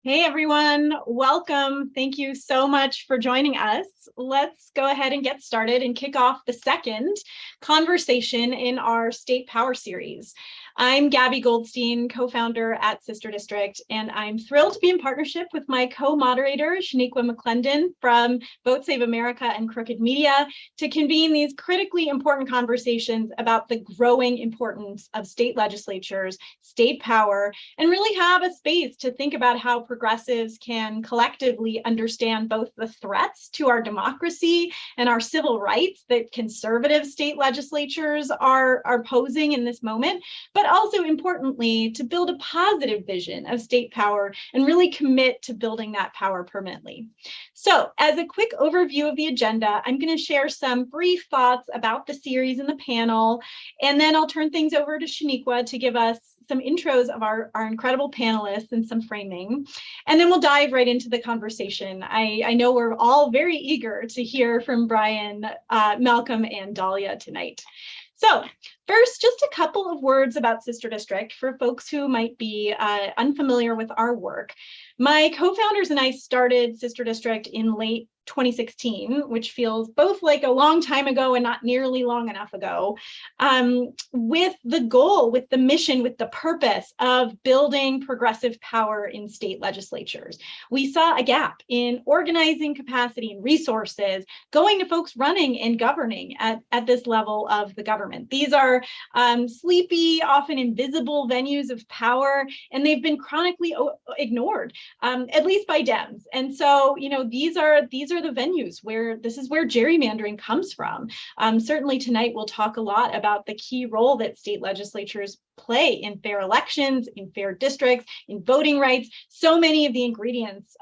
Hey everyone, welcome. Thank you so much for joining us. Let's go ahead and get started and kick off the second conversation in our State Power series. I'm Gabby Goldstein, co-founder at Sister District, and I'm thrilled to be in partnership with my co-moderator, Shaniqua McClendon from Vote Save America and Crooked Media to convene these critically important conversations about the growing importance of state legislatures, state power, and really have a space to think about how progressives can collectively understand both the threats to our democracy and our civil rights that conservative state legislatures are posing in this moment, but also importantly, to build a positive vision of state power and really commit to building that power permanently. So as a quick overview of the agenda, I'm going to share some brief thoughts about the series and the panel, and then I'll turn things over to Shaniqua to give us some intros of our incredible panelists and some framing, and then we'll dive right into the conversation. I know we're all very eager to hear from Brian, Malcolm, and Dahlia tonight. So first, just a couple of words about Sister District for folks who might be unfamiliar with our work. My co-founders and I started Sister District in late 2016, which feels both like a long time ago and not nearly long enough ago, with the goal, with the mission, with the purpose of building progressive power in state legislatures. We saw a gap in organizing capacity and resources going to folks running and governing at this level of the government. These are sleepy, often invisible venues of power, and they've been chronically ignored, at least by Dems. And so, you know, these are the venues where this is where gerrymandering comes from. Certainly tonight we'll talk a lot about the key role that state legislatures play in fair elections, in fair districts, in voting rights, so many of the ingredients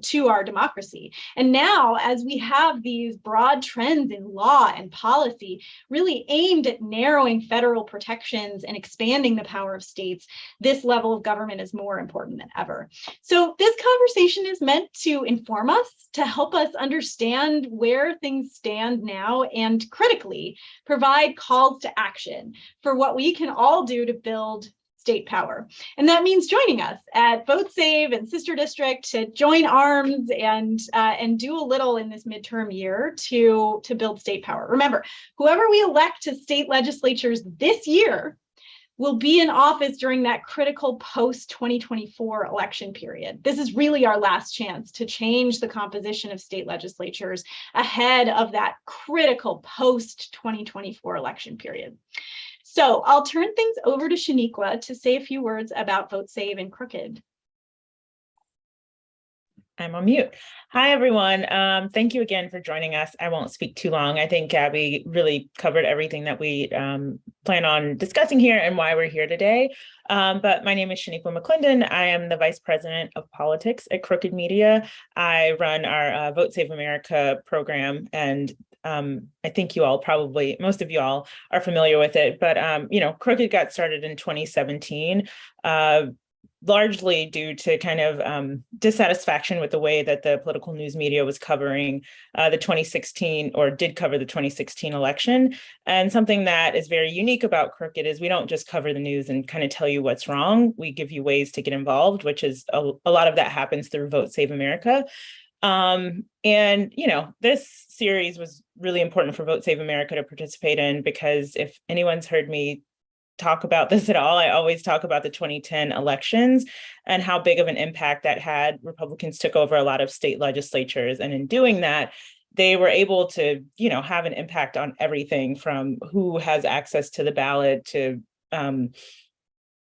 to our democracy. And now, as we have these broad trends in law and policy really aimed at narrowing federal protections and expanding the power of states, this level of government is more important than ever. So this conversation is meant to inform us, to help us understand where things stand now, and critically provide calls to action for what we can all do to build state power. And that means joining us at Vote Save and Sister District to join arms and do a little in this midterm year to build state power. Remember, whoever we elect to state legislatures this year will be in office during that critical post-2024 election period. This is really our last chance to change the composition of state legislatures ahead of that critical post-2024 election period. So I'll turn things over to Shaniqua to say a few words about Vote Save and Crooked. I'm on mute. Hi, everyone. Thank you again for joining us. I won't speak too long. I think Gabby really covered everything that we plan on discussing here and why we're here today. But my name is Shaniqua McClendon. I am the Vice President of Politics at Crooked Media. I run our Vote Save America program, and I think you all probably, most of you all are familiar with it, but you know, Crooked got started in 2017, largely due to kind of dissatisfaction with the way that the political news media was covering the 2016, or did cover the 2016 election. And something that is very unique about Crooked is we don't just cover the news and kind of tell you what's wrong. We give you ways to get involved, which is a lot of that happens through Vote Save America. And, you know, this series was really important for Vote Save America to participate in, because if anyone's heard me talk about this at all, I always talk about the 2010 elections and how big of an impact that had. Republicans took over a lot of state legislatures, and in doing that, they were able to, you know, have an impact on everything from who has access to the ballot to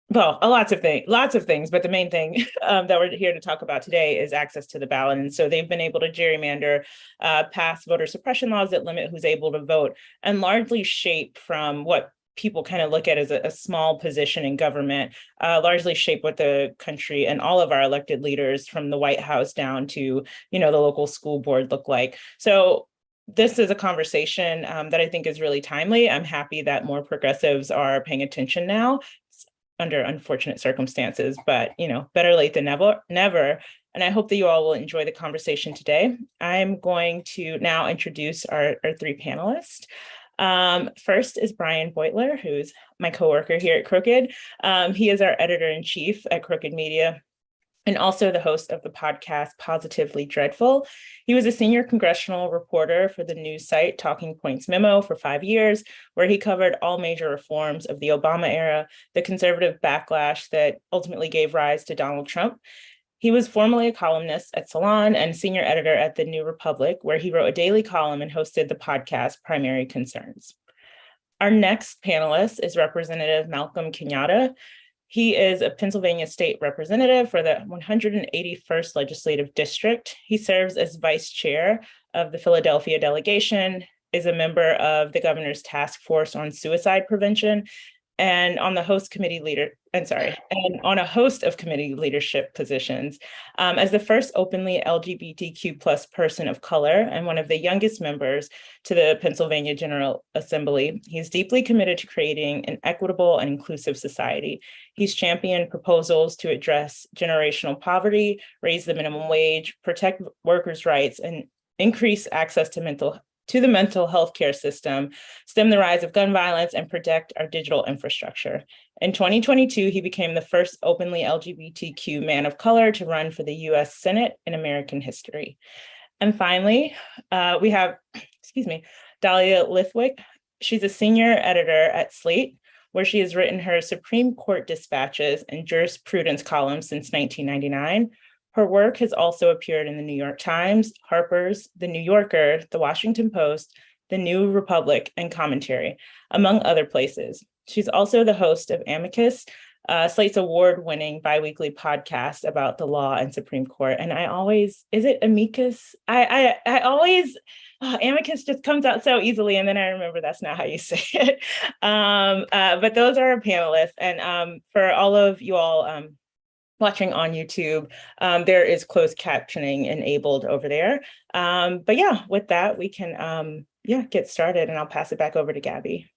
well, lots of things, but the main thing that we're here to talk about today is access to the ballot. And so they've been able to gerrymander, pass voter suppression laws that limit who's able to vote, and largely shape from what people kind of look at as a small position in government, largely shape what the country and all of our elected leaders from the White House down to, you know, the local school board look like. So this is a conversation that I think is really timely. I'm happy that more progressives are paying attention now. It's under unfortunate circumstances, but, you know, better late than never. And I hope that you all will enjoy the conversation today. I'm going to now introduce our three panelists. First is Brian Beutler, who's my coworker here at Crooked. He is our editor-in-chief at Crooked Media. and also the host of the podcast Positively Dreadful. He was a senior congressional reporter for the news site Talking Points Memo for 5 years, where he covered all major reforms of the Obama era, the conservative backlash that ultimately gave rise to Donald Trump. He was formerly a columnist at Salon and senior editor at The New Republic, where he wrote a daily column and hosted the podcast Primary Concerns. Our next panelist is Representative Malcolm Kenyatta. He is a Pennsylvania state representative for the 181st Legislative District. He serves as vice chair of the Philadelphia delegation, is a member of the governor's task force on suicide prevention, and on the host committee and on a host of committee leadership positions. As the first openly LGBTQ plus person of color and one of the youngest members to the Pennsylvania General Assembly, he's deeply committed to creating an equitable and inclusive society. He's championed proposals to address generational poverty, raise the minimum wage, protect workers' rights, and increase access to the mental health care system, stem the rise of gun violence, and protect our digital infrastructure. In 2022, he became the first openly LGBTQ man of color to run for the US Senate in American history. And finally, we have, Dahlia Lithwick. She's a senior editor at Slate, where she has written her Supreme Court dispatches and jurisprudence columns since 1999. Her work has also appeared in the New York Times, Harper's, The New Yorker, The Washington Post, The New Republic, and Commentary, among other places. She's also the host of Amicus, Slate's award-winning biweekly podcast about the law and Supreme Court. And is it Amicus? Amicus just comes out so easily, and then I remember that's not how you say it. But those are our panelists. And for all of you all watching on YouTube, there is closed captioning enabled over there. But yeah, with that, we can get started, and I'll pass it back over to Gabby.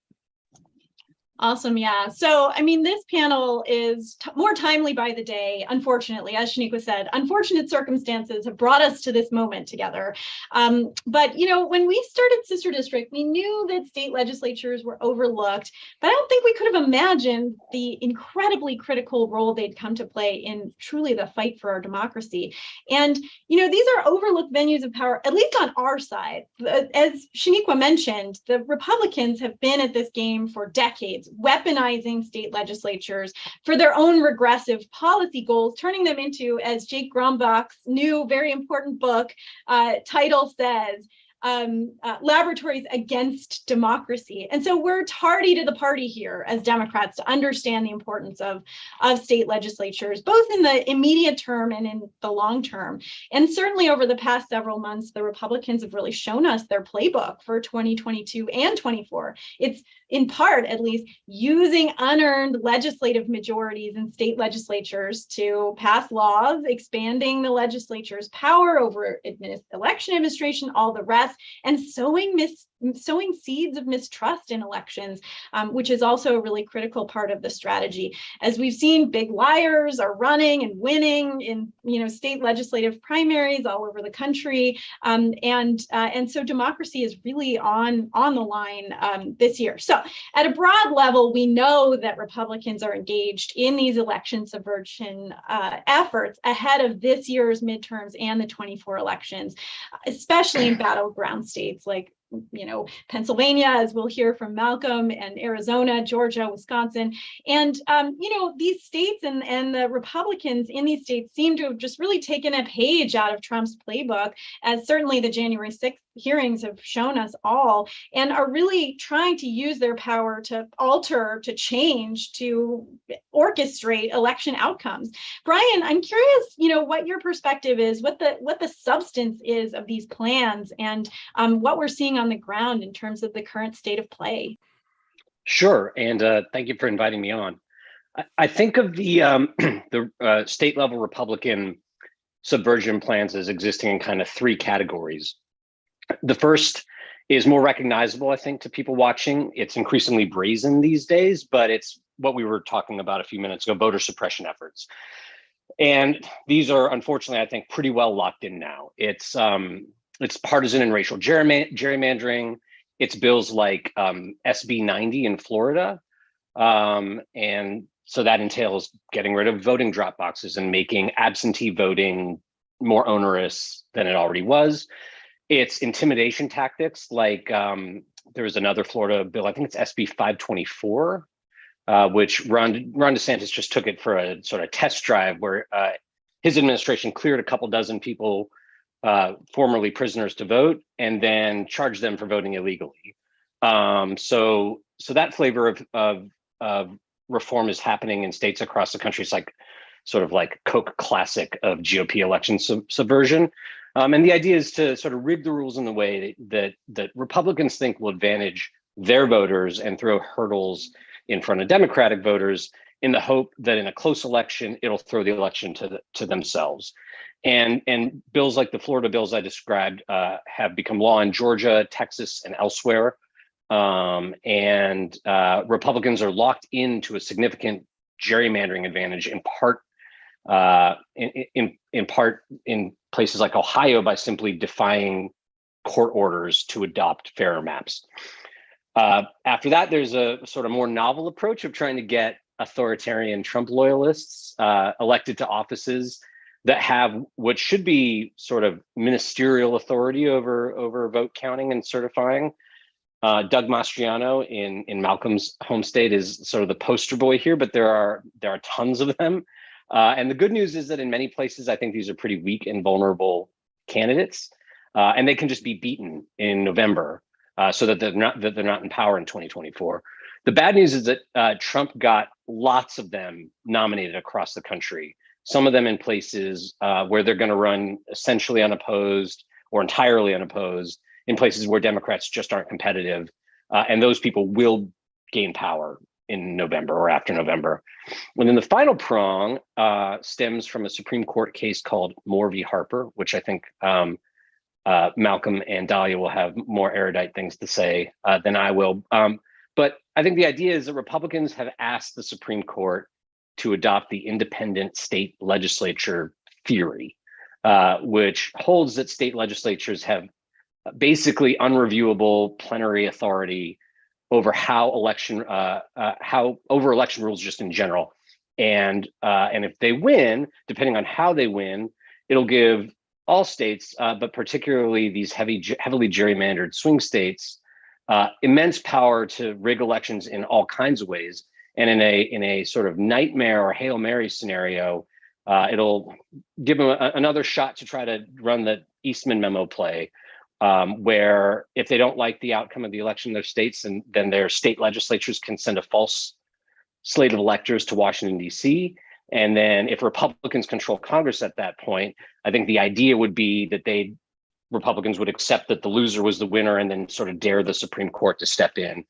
Awesome. Yeah. So, I mean, this panel is more timely by the day, unfortunately, as Shaniqua said. Unfortunate circumstances have brought us to this moment together. But, when we started Sister District, we knew that state legislatures were overlooked, but I don't think we could have imagined the incredibly critical role they'd come to play in truly the fight for our democracy. And, these are overlooked venues of power, at least on our side. As Shaniqua mentioned, the Republicans have been at this game for decades, weaponizing state legislatures for their own regressive policy goals, turning them into, as Jake Grumbach's new very important book title says, laboratories against democracy. And so we're tardy to the party here as Democrats to understand the importance of state legislatures, both in the immediate term and in the long term. And certainly over the past several months, the Republicans have really shown us their playbook for 2022 and 24. It's in part, at least, using unearned legislative majorities in state legislatures to pass laws, expanding the legislature's power over election administration, all the rest, and sowing seeds of mistrust in elections, which is also a really critical part of the strategy. As we've seen, big liars are running and winning in state legislative primaries all over the country, and so democracy is really on the line this year. So at a broad level, we know that Republicans are engaged in these election subversion efforts ahead of this year's midterms and the 24 elections, especially in battleground states like Pennsylvania, as we'll hear from Malcolm, and Arizona, Georgia, Wisconsin. And, these states and the Republicans in these states seem to have just really taken a page out of Trump's playbook, as certainly the January 6th hearings have shown us all, and are really trying to use their power to alter, to change, to orchestrate election outcomes. Brian, I'm curious, what your perspective is, what the substance is of these plans, and what we're seeing on the ground in terms of the current state of play. Sure, and thank you for inviting me on. I think of the state level Republican subversion plans as existing in kind of three categories. The first is more recognizable, I think, to people watching. It's increasingly brazen these days, but it's what we were talking about a few minutes ago, voter suppression efforts. And these are, unfortunately, I think, pretty well locked in now. It's partisan and racial gerrymandering. It's bills like SB 90 in Florida, and So that entails getting rid of voting drop boxes and making absentee voting more onerous than it already was. It's intimidation tactics, like there was another Florida bill, I think it's SB 524, which Ron DeSantis just took it for a sort of test drive where his administration cleared a couple dozen people, formerly prisoners, to vote, and then charged them for voting illegally. So that flavor of reform is happening in states across the country. It's like sort of like Coke classic of GOP election subversion. And the idea is to sort of rig the rules in the way that Republicans think will advantage their voters and throw hurdles in front of Democratic voters in the hope that in a close election, it'll throw the election to themselves. And bills like the Florida bills I described have become law in Georgia, Texas, and elsewhere. Republicans are locked into a significant gerrymandering advantage, in part in places like Ohio, by simply defying court orders to adopt fairer maps. After that, there's a sort of more novel approach of trying to get authoritarian Trump loyalists elected to offices that have what should be sort of ministerial authority over vote counting and certifying. Doug Mastriano in Malcolm's home state is sort of the poster boy here, but there are tons of them. And the good news is that in many places, I think these are pretty weak and vulnerable candidates, and they can just be beaten in November, so that they're not in power in 2024. The bad news is that Trump got lots of them nominated across the country. Some of them in places where they're going to run essentially unopposed or entirely unopposed, in places where Democrats just aren't competitive, and those people will gain power in November or after November. And then the final prong stems from a Supreme Court case called Moore v. Harper, which I think Malcolm and Dahlia will have more erudite things to say than I will. But I think the idea is that Republicans have asked the Supreme Court to adopt the Independent State Legislature theory, which holds that state legislatures have basically unreviewable plenary authority over how election rules just in general. And if they win, depending on how they win, it'll give all states, but particularly these heavily gerrymandered swing states, immense power to rig elections in all kinds of ways. And in a sort of nightmare or Hail Mary scenario, it'll give them another shot to try to run the Eastman memo play, where if they don't like the outcome of the election in their states, and then their state legislatures can send a false slate of electors to Washington, D.C. And then if Republicans control Congress at that point, I think the idea would be that Republicans would accept that the loser was the winner and then sort of dare the Supreme Court to step in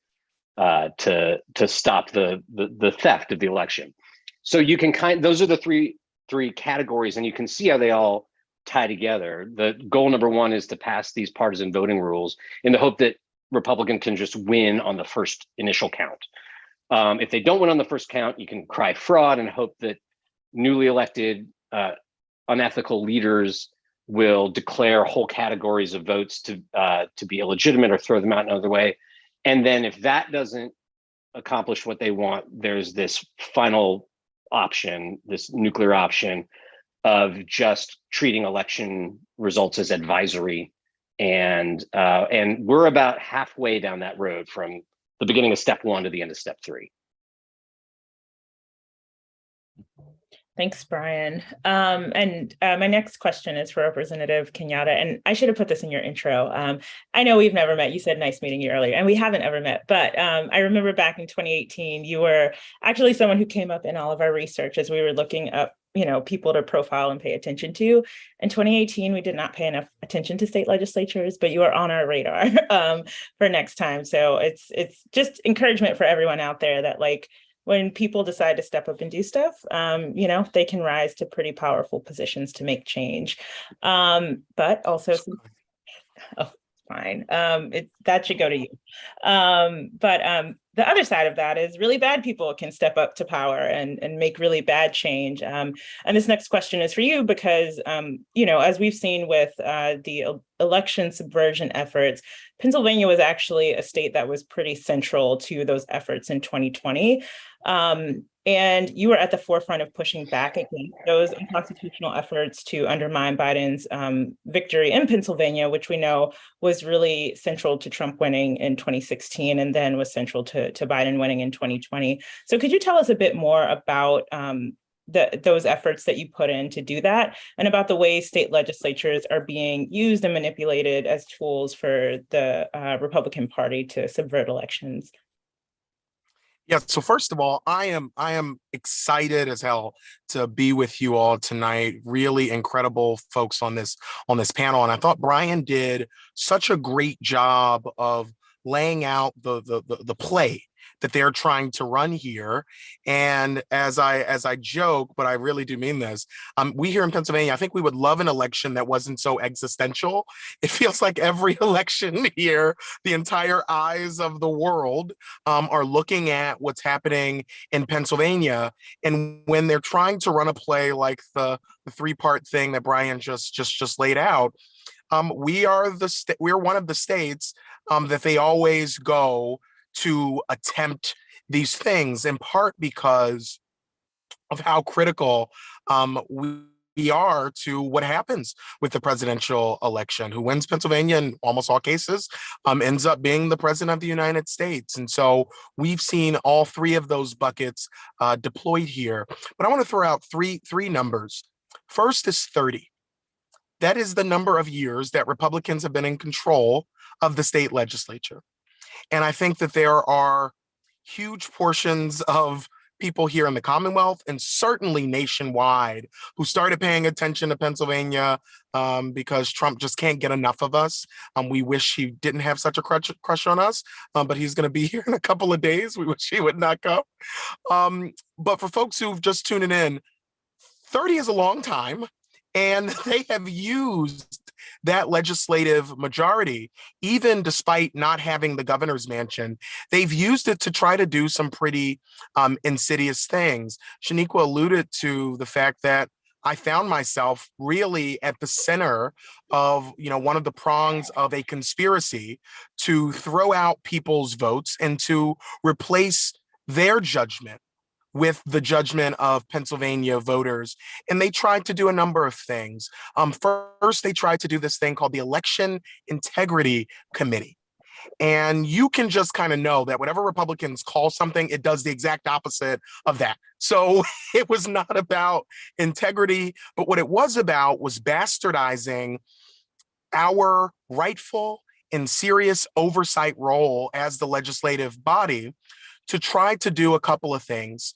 to stop the theft of the election. So you can those are the three categories, and you can see how they all tie together. The goal number one is to pass these partisan voting rules in the hope that Republicans can just win on the first initial count. If they don't win on the first count, you can cry fraud and hope that newly elected unethical leaders will declare whole categories of votes to be illegitimate or throw them out another way. And then if that doesn't accomplish what they want, there's this final option, this nuclear option of just treating election results as advisory. And we're about halfway down that road from the beginning of step one to the end of step three. Thanks, Brian. And my next question is for Representative Kenyatta, and I should have put this in your intro. I know we've never met. You said nice meeting you earlier, and we haven't ever met, but I remember back in 2018, you were actually someone who came up in all of our research as we were looking up, people to profile and pay attention to. In 2018, we did not pay enough attention to state legislatures, but you are on our radar for next time. So it's just encouragement for everyone out there that when people decide to step up and do stuff, they can rise to pretty powerful positions to make change. But also, fine. That should go to you. But the other side of that is really bad people can step up to power and make really bad change. And this next question is for you because, as we've seen with the election subversion efforts, Pennsylvania was actually a state that was pretty central to those efforts in 2020. And you were at the forefront of pushing back against those unconstitutional efforts to undermine Biden's victory in Pennsylvania, which we know was really central to Trump winning in 2016 and then was central to Biden winning in 2020. So could you tell us a bit more about those efforts that you put in to do that, and about the ways state legislatures are being used and manipulated as tools for the Republican Party to subvert elections? Yeah, so first of all, I am excited as hell to be with you all tonight. Really incredible folks on this panel. And I thought Brian did such a great job of laying out the play that they're trying to run here. And as I joke, but I really do mean this, we here in Pennsylvania, I think we would love an election that wasn't so existential. It feels like every election here, the entire eyes of the world are looking at what's happening in Pennsylvania. And when they're trying to run a play like the three-part thing that Brian just laid out, we're one of the states that they always go to attempt these things, in part because of how critical we are to what happens with the presidential election. Who wins Pennsylvania in almost all cases ends up being the president of the United States. And so we've seen all three of those buckets deployed here. But I want to throw out three numbers. First is 30. That is the number of years that Republicans have been in control of the state legislature. And I think that there are huge portions of people here in the Commonwealth and certainly nationwide who started paying attention to Pennsylvania because Trump just can't get enough of us. We wish he didn't have such a crush on us, but he's going to be here in a couple of days. We wish he would not come. But for folks who've just tuned in, 30 is a long time, and they have used that legislative majority, even despite not having the governor's mansion. They've used it to try to do some pretty insidious things. Shaniqua alluded to the fact that I found myself really at the center of, one of the prongs of a conspiracy to throw out people's votes and to replace their judgment with the judgment of Pennsylvania voters. And they tried to do a number of things. First, they tried to do this thing called the Election Integrity Committee. And you can just kind of know that whatever Republicans call something, it does the exact opposite of that. So it was not about integrity, but what it was about was bastardizing our rightful and serious oversight role as the legislative body to try to do a couple of things: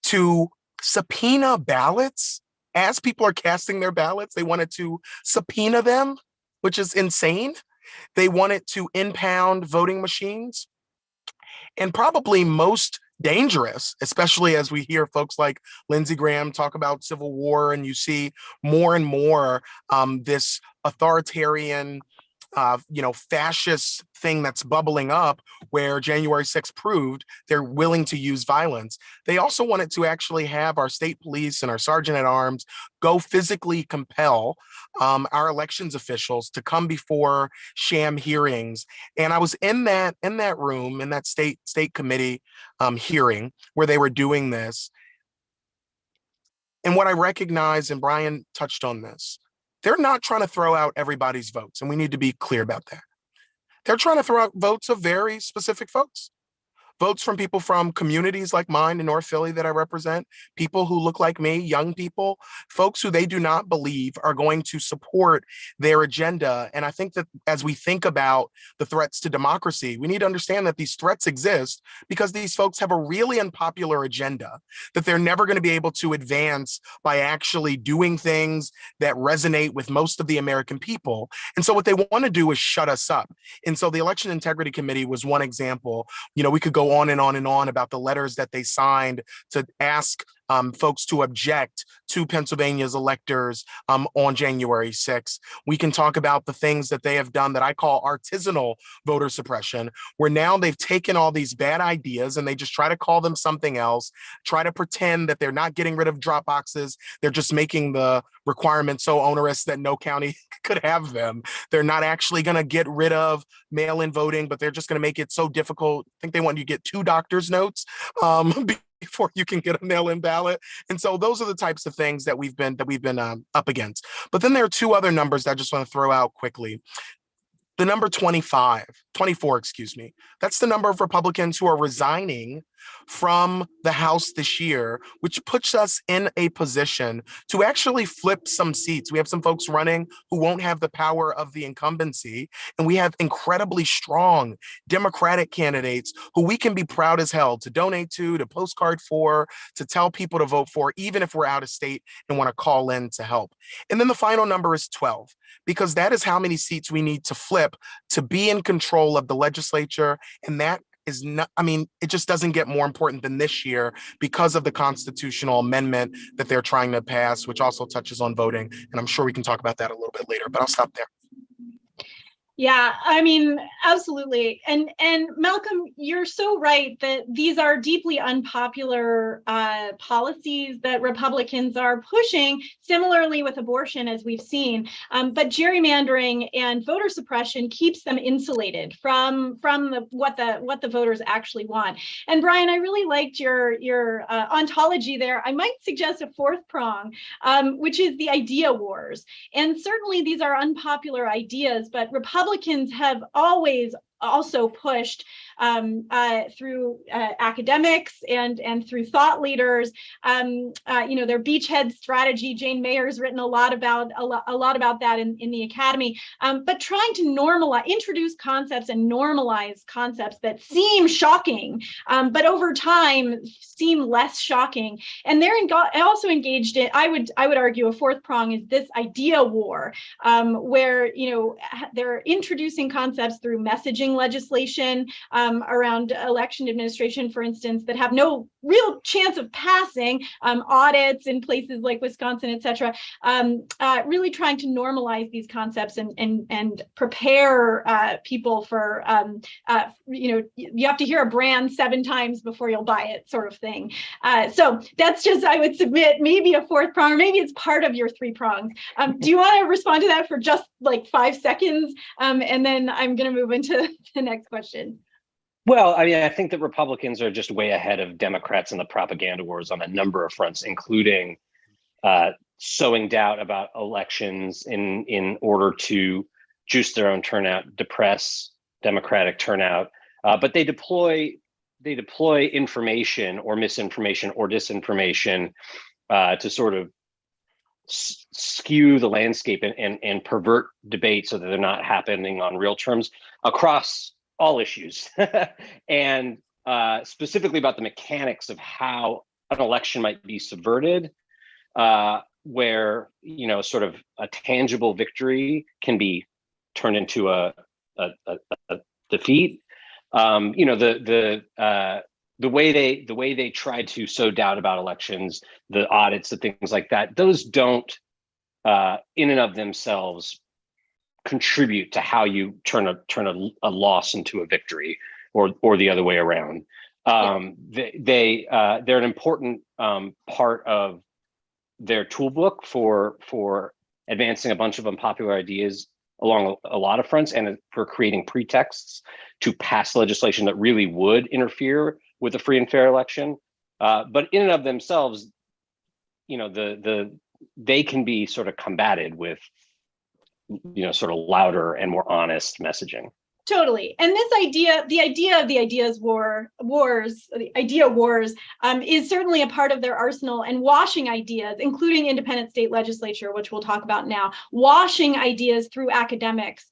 to subpoena ballots as people are casting their ballots. They wanted to subpoena them, which is insane. They wanted to impound voting machines. And probably most dangerous, especially as we hear folks like Lindsey Graham talk about civil war, and you see more and more this authoritarian fascist thing that's bubbling up, where January 6th proved they're willing to use violence. They also wanted to actually have our state police and our sergeant at arms go physically compel our elections officials to come before sham hearings. And I was in that room, in that state committee hearing where they were doing this. And what I recognize, and Brian touched on this, they're not trying to throw out everybody's votes, and we need to be clear about that. They're trying to throw out votes of very specific folks. Votes from people from communities like mine in North Philly that I represent, people who look like me, young people, folks who they do not believe are going to support their agenda. And I think that as we think about the threats to democracy, we need to understand that these threats exist because these folks have a really unpopular agenda that they're never going to be able to advance by actually doing things that resonate with most of the American people. And so what they want to do is shut us up. And so the Election Integrity Committee was one example. We could go on and on and on about the letters that they signed to ask folks to object to Pennsylvania's electors on January 6th. We can talk about the things that they have done that I call artisanal voter suppression, where now they've taken all these bad ideas and they just try to call them something else, try to pretend that they're not getting rid of drop boxes. They're just making the requirements so onerous that no county could have them. They're not actually going to get rid of mail-in voting, but they're just going to make it so difficult. I think they want you to get 2 doctor's notes before you can get a mail-in ballot. And so those are the types of things that we've been up against. But then there are two other numbers that I just want to throw out quickly. The number 24, that's the number of Republicans who are resigning from the House this year, which puts us in a position to actually flip some seats. We have some folks running who won't have the power of the incumbency, and we have incredibly strong Democratic candidates who we can be proud as hell to donate to postcard for, to tell people to vote for, even if we're out of state and want to call in to help. And then the final number is 12, because that is how many seats we need to flip to be in control of the legislature. And that is not, it just doesn't get more important than this year because of the constitutional amendment that they're trying to pass, which also touches on voting. And I'm sure we can talk about that a little bit later, but I'll stop there. Yeah, absolutely. And Malcolm, you're so right that these are deeply unpopular policies that Republicans are pushing, similarly with abortion, as we've seen. But gerrymandering and voter suppression keeps them insulated from what the voters actually want. And Brian, I really liked your ontology there. I might suggest a fourth prong, which is the idea wars. And certainly these are unpopular ideas, but Republicans have always also pushed through academics and through thought leaders, their beachhead strategy. Jane Mayer's written a lot about that in the academy, but trying to introduce concepts and normalize concepts that seem shocking, but over time seem less shocking. And they're also engaged in, I would argue, a fourth prong is this idea war, where they're introducing concepts through messaging legislation around election administration, for instance, that have no real chance of passing, audits in places like Wisconsin, et cetera, really trying to normalize these concepts and prepare people for, you have to hear a brand 7 times before you'll buy it, sort of thing. So that's just, I would submit, maybe a fourth prong, or maybe it's part of your 3 prongs. Do you want to respond to that for just like 5 seconds? And then I'm going to move into the next question. Well, I think that Republicans are just way ahead of Democrats in the propaganda wars on a number of fronts, including sowing doubt about elections in order to juice their own turnout, depress Democratic turnout. But they deploy information or misinformation or disinformation to sort of skew the landscape and pervert debate so that they're not happening on real terms across all issues, and specifically about the mechanics of how an election might be subverted, where sort of a tangible victory can be turned into a defeat. The way they try to sow doubt about elections, the audits, the things like that, those don't in and of themselves contribute to how you turn a loss into a victory, or the other way around. They're an important part of their toolbook for advancing a bunch of unpopular ideas along a lot of fronts, and for creating pretexts to pass legislation that really would interfere with a free and fair election. But in and of themselves, they can be sort of combated with sort of louder and more honest messaging. Totally. And this idea, the idea of the idea wars, is certainly a part of their arsenal, and washing ideas, including Independent State Legislature, which we'll talk about now, washing ideas through academics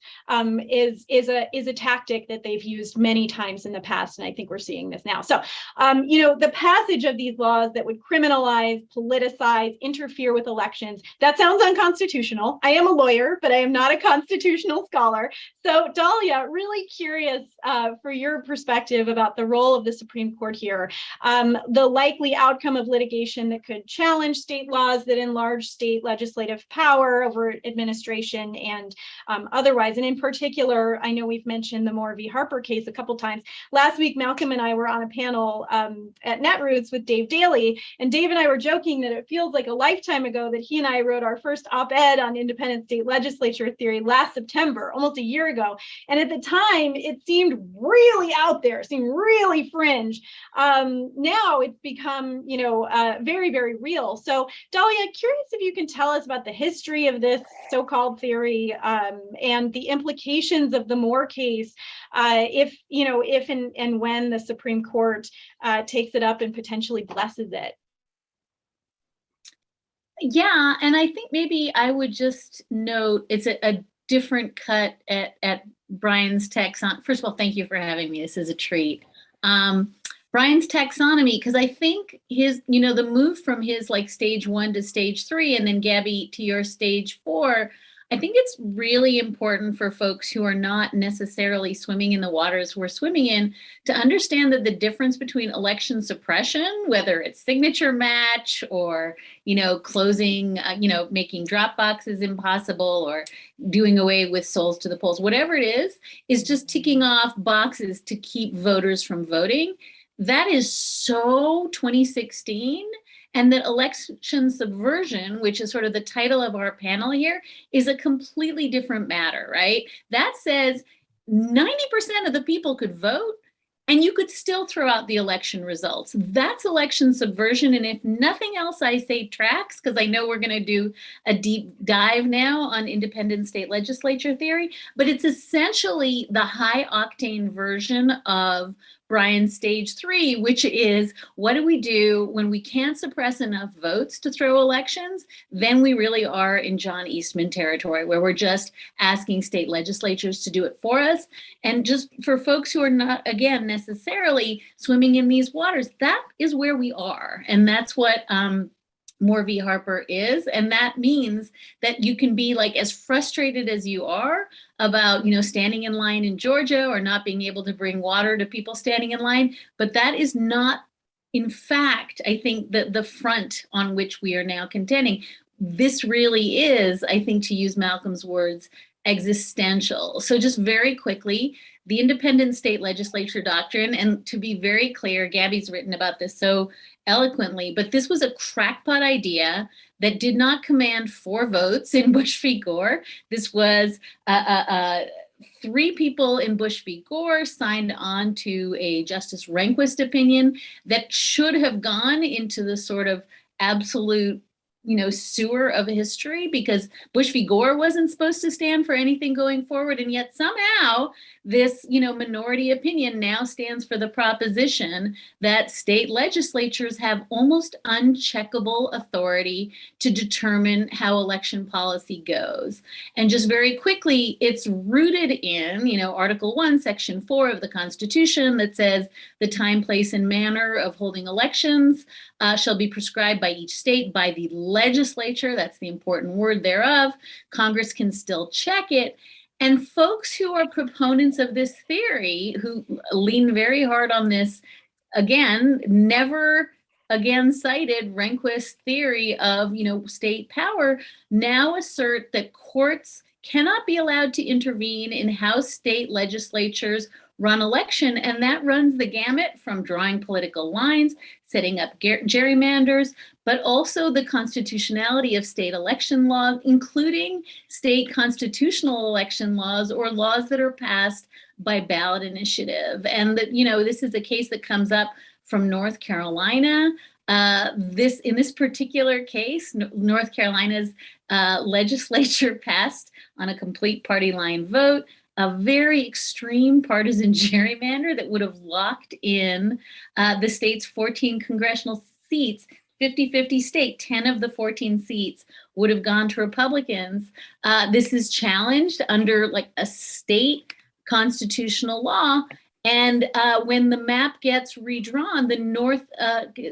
is a tactic that they've used many times in the past. And I think we're seeing this now. So, the passage of these laws that would criminalize, politicize, interfere with elections, that sounds unconstitutional. I am a lawyer, but I am not a constitutional scholar. So Dahlia, really curious for your perspective about the role of the Supreme Court here, the likely outcome of litigation that could challenge state laws that enlarge state legislative power over administration and otherwise. And in particular, I know we've mentioned the Moore v. Harper case a couple times. Last week, Malcolm and I were on a panel at Netroots with Dave Daly, and Dave and I were joking that it feels like a lifetime ago that he and I wrote our first op-ed on independent state legislature theory last September, almost a year ago. And at the time, time, it seemed really out there, seemed really fringe. Now it's become, very, very real. So Dahlia, curious if you can tell us about the history of this so-called theory and the implications of the Moore case, if and when the Supreme Court takes it up and potentially blesses it. Yeah, and I think maybe I would just note it's a different cut at Brian's taxonomy. First of all, thank you for having me. This is a treat. Brian's taxonomy, because I think his, the move from his like stage 1 to stage 3, and then Gabby to your stage 4, I think it's really important for folks who are not necessarily swimming in the waters we're swimming in to understand that the difference between election suppression, whether it's signature match or, closing, making drop boxes impossible or doing away with souls to the polls, whatever it is just ticking off boxes to keep voters from voting. That is so 2016. And that election subversion, which is sort of the title of our panel here, is a completely different matter, right? That says 90% of the people could vote and you could still throw out the election results. That's election subversion. And if nothing else I say tracks, because I know we're going to do a deep dive now on independent state legislature theory, but it's essentially the high octane version of Brian's stage 3, which is what do we do when we can't suppress enough votes to throw elections? Then we really are in John Eastman territory, where we're just asking state legislatures to do it for us. And just for folks who are not, again, necessarily swimming in these waters, that is where we are. And that's what Moore v. Harper is. And that means that you can be like as frustrated as you are about, standing in line in Georgia or not being able to bring water to people standing in line. But that is not, in fact, I think that the front on which we are now contending. This really is, I think, to use Malcolm's words, existential. So just very quickly, the Independent State Legislature doctrine, and to be very clear, Gabby's written about this so eloquently, but this was a crackpot idea that did not command 4 votes in Bush v. Gore. This was 3 people in Bush v. Gore signed on to a Justice Rehnquist opinion that should have gone into the sort of absolute sewer of history, because Bush v. Gore wasn't supposed to stand for anything going forward. And yet somehow this, minority opinion now stands for the proposition that state legislatures have almost uncheckable authority to determine how election policy goes. And just very quickly, it's rooted in, Article 1, Section 4 of the Constitution that says the time, place, and manner of holding elections shall be prescribed by each state by the legislature. That's the important word thereof. Congress can still check it. And folks who are proponents of this theory, who lean very hard on this, again, never again cited Rehnquist's theory of, state power, now assert that courts cannot be allowed to intervene in how state legislatures run election. And that runs the gamut from drawing political lines, setting up gerrymanders, but also the constitutionality of state election laws, including state constitutional election laws or laws that are passed by ballot initiative. And that, this is a case that comes up from North Carolina. In this particular case, North Carolina's legislature passed on a complete party line vote a very extreme partisan gerrymander that would have locked in the state's 14 congressional seats, 50-50 state, 10 of the 14 seats would have gone to Republicans. This is challenged under like a state constitutional law. And when the map gets redrawn, the North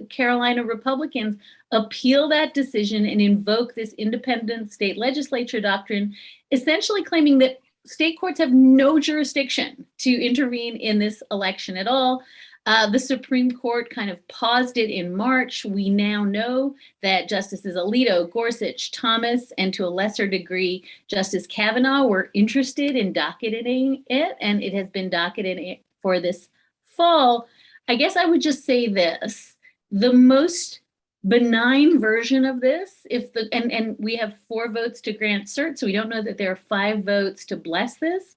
Carolina Republicans appeal that decision and invoke this independent state legislature doctrine, essentially claiming that state courts have no jurisdiction to intervene in this election at all. The Supreme Court kind of paused it in March. We now know that Justices Alito, Gorsuch, Thomas, and to a lesser degree, Justice Kavanaugh were interested in docketing it, and it has been docketed for this fall. I guess I would just say this: the most benign version of this, and we have 4 votes to grant cert, so we don't know that there are 5 votes to bless this.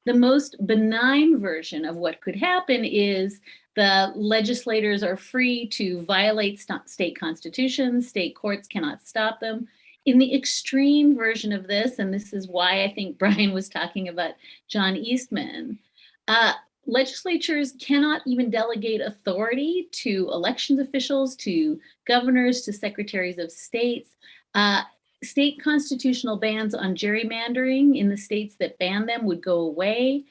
The most benign version of what could happen is the legislators are free to violate state constitutions. State courts cannot stop them. In the extreme version of this, and this is why I think Brian was talking about John Eastman, legislatures cannot even delegate authority to elections officials, to governors, to secretaries of states. State constitutional bans on gerrymandering in the states that ban them would go away.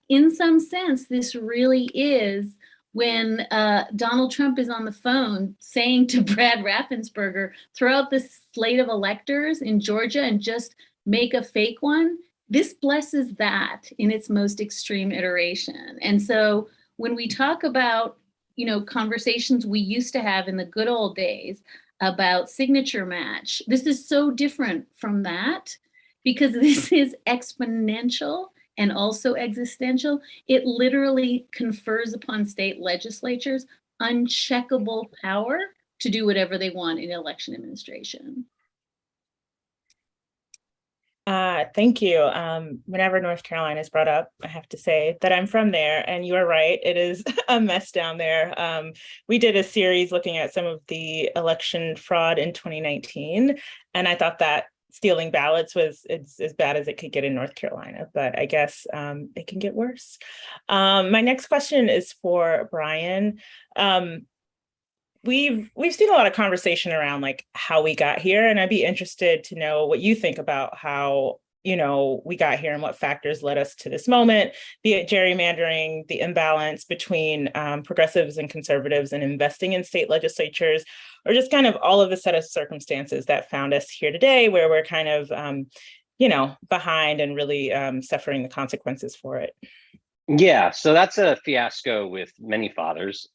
In some sense, this really is when Donald Trump is on the phone saying to Brad Raffensperger, throw out this slate of electors in Georgia and just make a fake one. This blesses that in its most extreme iteration. And so when we talk about, conversations we used to have in the good old days about signature match, this is so different from that because this is exponential and also existential. It literally confers upon state legislatures uncheckable power to do whatever they want in election administration. Thank you. Whenever North Carolina is brought up, I have to say that I'm from there, and you are right. It is a mess down there. We did a series looking at some of the election fraud in 2019, and I thought that stealing ballots was as bad as it could get in North Carolina, but I guess it can get worse. My next question is for Brian. We've seen a lot of conversation around like how we got here, and I'd be interested to know what you think about how we got here and what factors led us to this moment, be it gerrymandering, the imbalance between progressives and conservatives and investing in state legislatures, or just kind of all of the set of circumstances that found us here today, where we're kind of behind and really suffering the consequences for it. Yeah, so that's a fiasco with many fathers.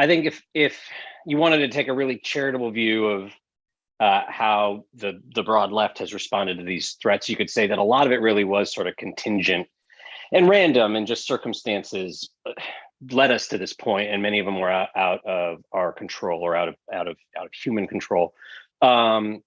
I think if you wanted to take a really charitable view of how the broad left has responded to these threats, you could say that a lot of it really was sort of contingent and random, and just circumstances led us to this point, and many of them were out of our control or out of human control. And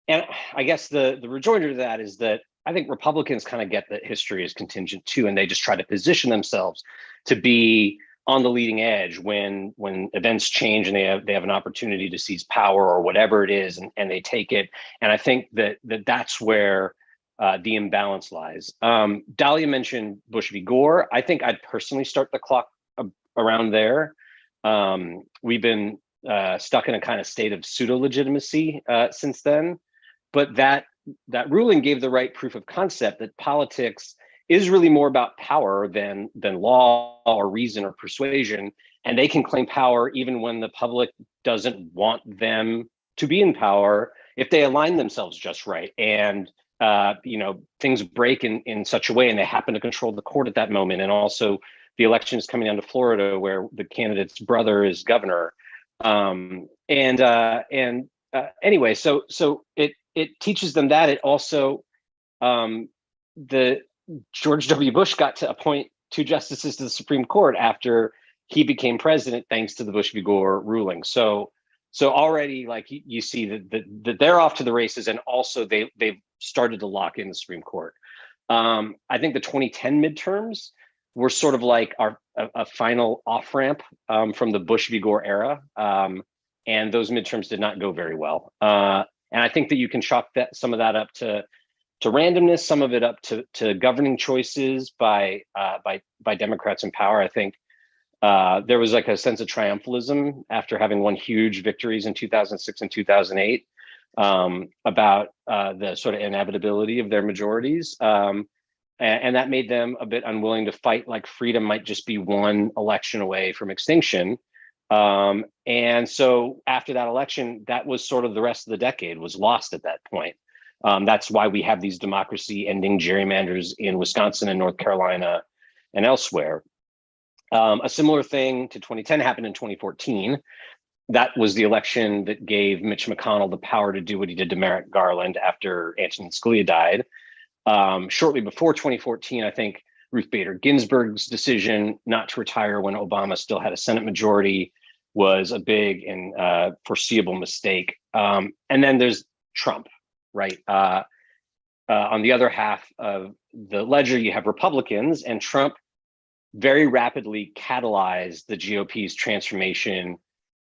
I guess the rejoinder to that is that I think Republicans kind of get that history is contingent too, and they just try to position themselves to be on the leading edge when events change and they have an opportunity to seize power or whatever it is, and they take it. And I think that's where the imbalance lies. Dahlia mentioned Bush v. Gore. I think I'd personally start the clock around there. We've been stuck in a kind of state of pseudo-legitimacy since then, but that ruling gave the right proof of concept that politics is really more about power than law or reason or persuasion, and they can claim power even when the public doesn't want them to be in power if they align themselves just right. And things break in such a way, and they happen to control the court at that moment. And also, the election is coming down to Florida, where the candidate's brother is governor. Anyway, so it teaches them that. It also George W. Bush got to appoint 2 justices to the Supreme Court after he became president, thanks to the Bush v. Gore ruling. So already, like, you see that they're off to the races, and also they've started to lock in the Supreme Court. I think the 2010 midterms were sort of like a final off ramp from the Bush v. Gore era, and those midterms did not go very well. And I think that you can chalk some of that up to randomness, some of it up to governing choices by Democrats in power. I think there was like a sense of triumphalism after having won huge victories in 2006 and 2008 about the sort of inevitability of their majorities. And that made them a bit unwilling to fight like freedom might just be one election away from extinction. And so after that election, that was sort of the rest of the decade was lost at that point. That's why we have these democracy-ending gerrymanders in Wisconsin and North Carolina and elsewhere. A similar thing to 2010 happened in 2014. That was the election that gave Mitch McConnell the power to do what he did to Merrick Garland after Antonin Scalia died. Shortly before 2014, I think Ruth Bader Ginsburg's decision not to retire when Obama still had a Senate majority was a big and foreseeable mistake. And then there's Trump. Right. on the other half of the ledger, you have Republicans, and Trump very rapidly catalyzed the GOP's transformation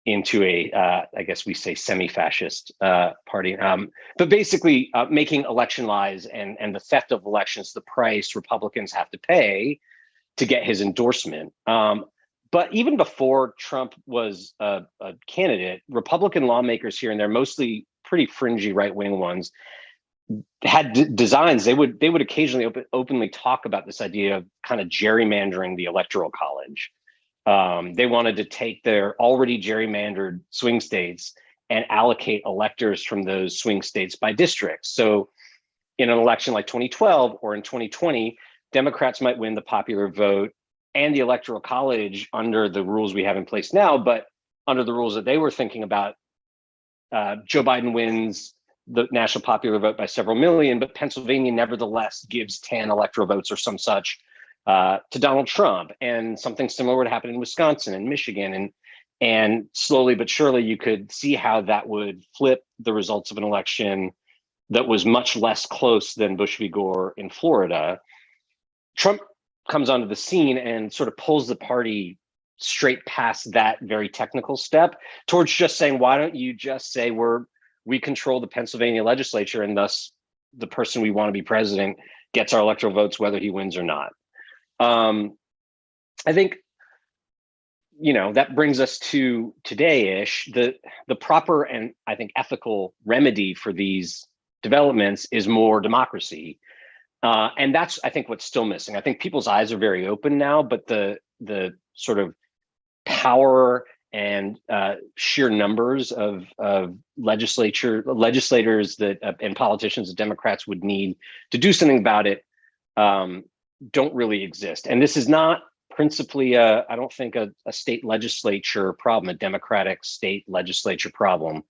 into a, I guess we say semi-fascist party, but basically making election lies and the theft of elections the price Republicans have to pay to get his endorsement. But even before Trump was a candidate, Republican lawmakers here, and they're mostly pretty fringy right-wing ones, had designs. They would occasionally openly talk about this idea of kind of gerrymandering the Electoral College. They wanted to take their already gerrymandered swing states and allocate electors from those swing states by districts. So in an election like 2012 or in 2020, Democrats might win the popular vote and the Electoral College under the rules we have in place now, but under the rules that they were thinking about, Joe Biden wins the national popular vote by several million, but Pennsylvania nevertheless gives 10 electoral votes or some such to Donald Trump. And something similar would happen in Wisconsin and Michigan. And slowly but surely you could see how that would flip the results of an election that was much less close than Bush v. Gore in Florida. Trump comes onto the scene and sort of pulls the party straight past that very technical step towards just saying, why don't you just say we control the Pennsylvania legislature, and thus the person we want to be president gets our electoral votes whether he wins or not. I think, that brings us to today-ish. The proper and I think ethical remedy for these developments is more democracy. And that's, I think, what's still missing. I think people's eyes are very open now, but the sort of power and sheer numbers of legislators that and politicians that Democrats would need to do something about it don't really exist. And this is not principally, I don't think, a state legislature problem, a Democratic state legislature problem.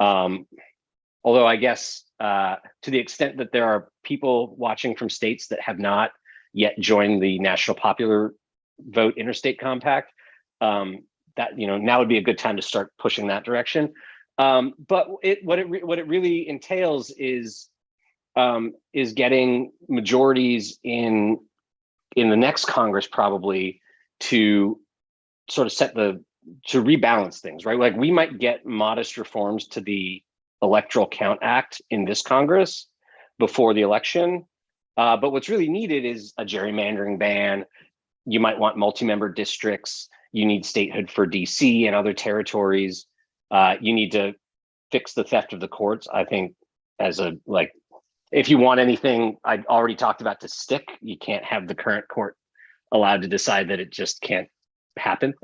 Although I guess to the extent that there are people watching from states that have not yet joined the National Popular Vote Interstate Compact, that now would be a good time to start pushing that direction. But what it really entails is getting majorities in the next Congress probably to sort of to rebalance things, right? Like we might get modest reforms to the Electoral Count Act in this Congress before the election. But what's really needed is a gerrymandering ban. You might want multi-member districts. You need statehood for DC and other territories. You need to fix the theft of the courts. I think if you want anything I already talked about to stick, you can't have the current court allowed to decide that it just can't happen.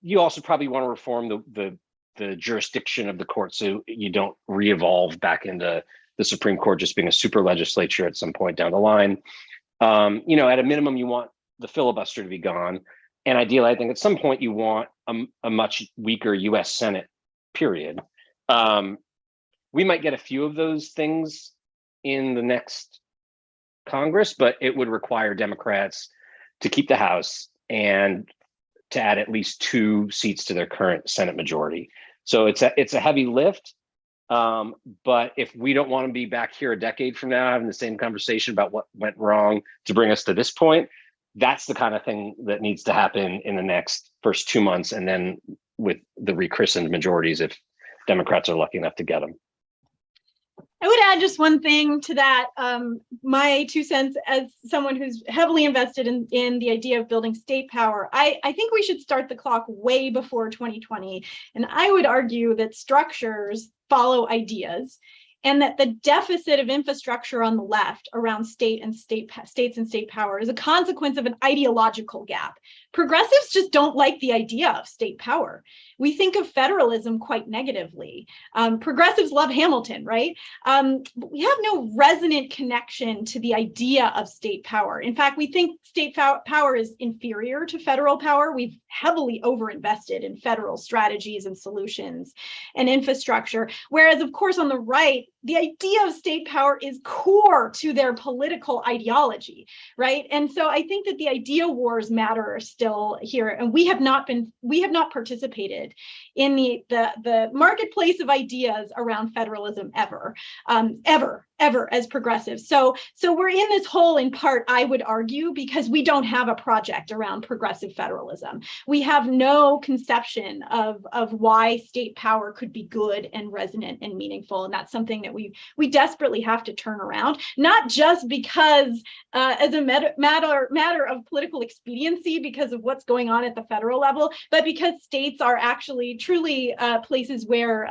You also probably want to reform the jurisdiction of the court so you don't re-evolve back into the Supreme Court just being a super legislature at some point down the line. At a minimum, you want the filibuster to be gone. And ideally, I think at some point you want a much weaker US Senate, period. We might get a few of those things in the next Congress, but it would require Democrats to keep the House and to add at least 2 seats to their current Senate majority. So it's a heavy lift. But if we don't want to be back here a decade from now having the same conversation about what went wrong to bring us to this point, that's the kind of thing that needs to happen in the next first 2 months, and then with the rechristened majorities if Democrats are lucky enough to get them. I would add just one thing to that. My 2 cents as someone who's heavily invested in the idea of building state power, I think we should start the clock way before 2020. And I would argue that structures follow ideas, and that the deficit of infrastructure on the left around states and state power is a consequence of an ideological gap. Progressives just don't like the idea of state power. We think of federalism quite negatively. Progressives love Hamilton, right? But we have no resonant connection to the idea of state power. In fact, we think state power is inferior to federal power. We've heavily overinvested in federal strategies and solutions and infrastructure. Whereas, of course, on the right, the idea of state power is core to their political ideology, right? And so I think that the idea wars matter still here, and we have not participated in the marketplace of ideas around federalism ever, ever as progressives. So we're in this hole in part, I would argue, because we don't have a project around progressive federalism. We have no conception of why state power could be good and resonant and meaningful. And that's something that we desperately have to turn around, not just because as a matter of political expediency because of what's going on at the federal level, but because states are actually truly places where